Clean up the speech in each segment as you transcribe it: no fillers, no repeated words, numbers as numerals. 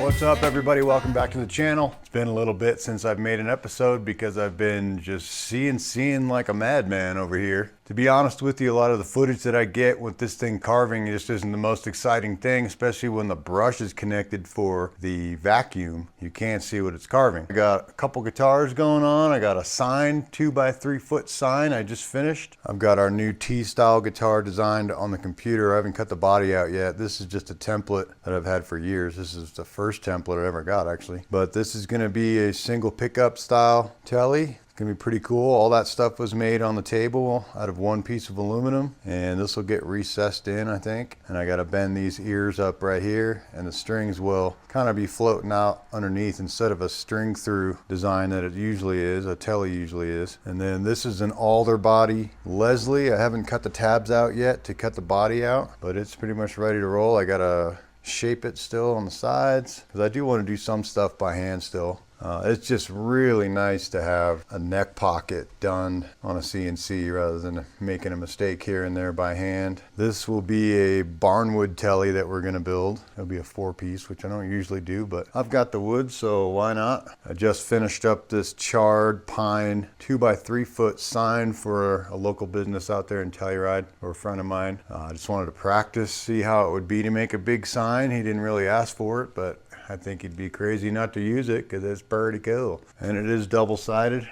What's up, everybody? Welcome back to the channel. It's been a little bit since I've made an episode because I've been just CNCing like a madman over here. To be honest with you, a lot of the footage that I get with this thing carving just isn't the most exciting thing, especially when the brush is connected for the vacuum. You can't see what it's carving. I got a couple guitars going on. I got a sign, 2x3 foot sign I just finished. I've got our new T-style guitar designed on the computer. I haven't cut the body out yet. This is just a template that I've had for years. This is the first template I ever got, actually. But this is gonna be a single pickup style telly. It's gonna be pretty cool. All that stuff was made on the table out of one piece of aluminum, and this will get recessed in, I think. And I gotta bend these ears up right here, and the strings will kind of be floating out underneath instead of a string through design that it usually is, a telly usually is. And then this is an alder body Leslie. I haven't cut the tabs out yet to cut the body out, but it's pretty much ready to roll. I gotta shape it still on the sides because I do want to do some stuff by hand still. It's just really nice to have a neck pocket done on a CNC rather than making a mistake here and there by hand. This will be a barnwood telly that we're going to build. It'll be a 4-piece, which I don't usually do, but I've got the wood, so why not? I just finished up this charred pine 2x3 foot sign for a local business out there in Telluride, or a friend of mine. I just wanted to practice, see how it would be to make a big sign. He didn't really ask for it, but I think he'd be crazy not to use it because it's pretty cool. And it is double-sided.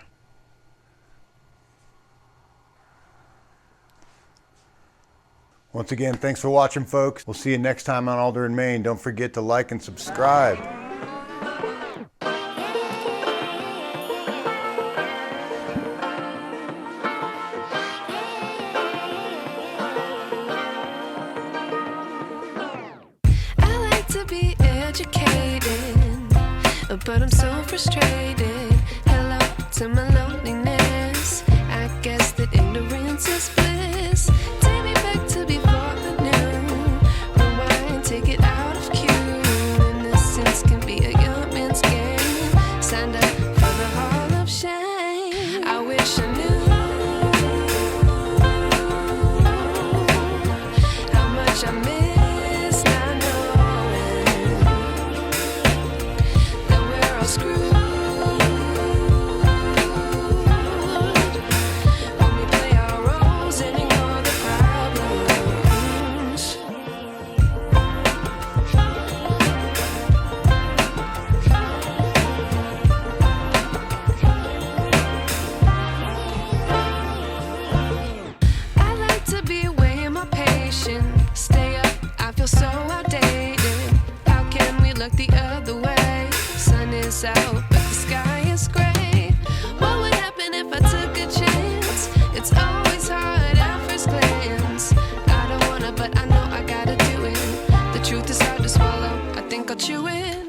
Once again, thanks for watching, folks. We'll see you next time on Alder in Maine. Don't forget to like and subscribe. But I'm so frustrated. Hello to my loneliness. I guess that ignorance is bliss. Take me back to before I knew. Rewind, take it out of cue. Innocence can be a young man's game. Signed up for the hall of shame. I wish I knew how much I miss. Stay up, I feel so outdated. How can we look the other way? Sun is out, but the sky is gray. What would happen if I took a chance? It's always hard at first glance. I don't wanna, but I know I gotta do it. The truth is hard to swallow, I think I'll chew it.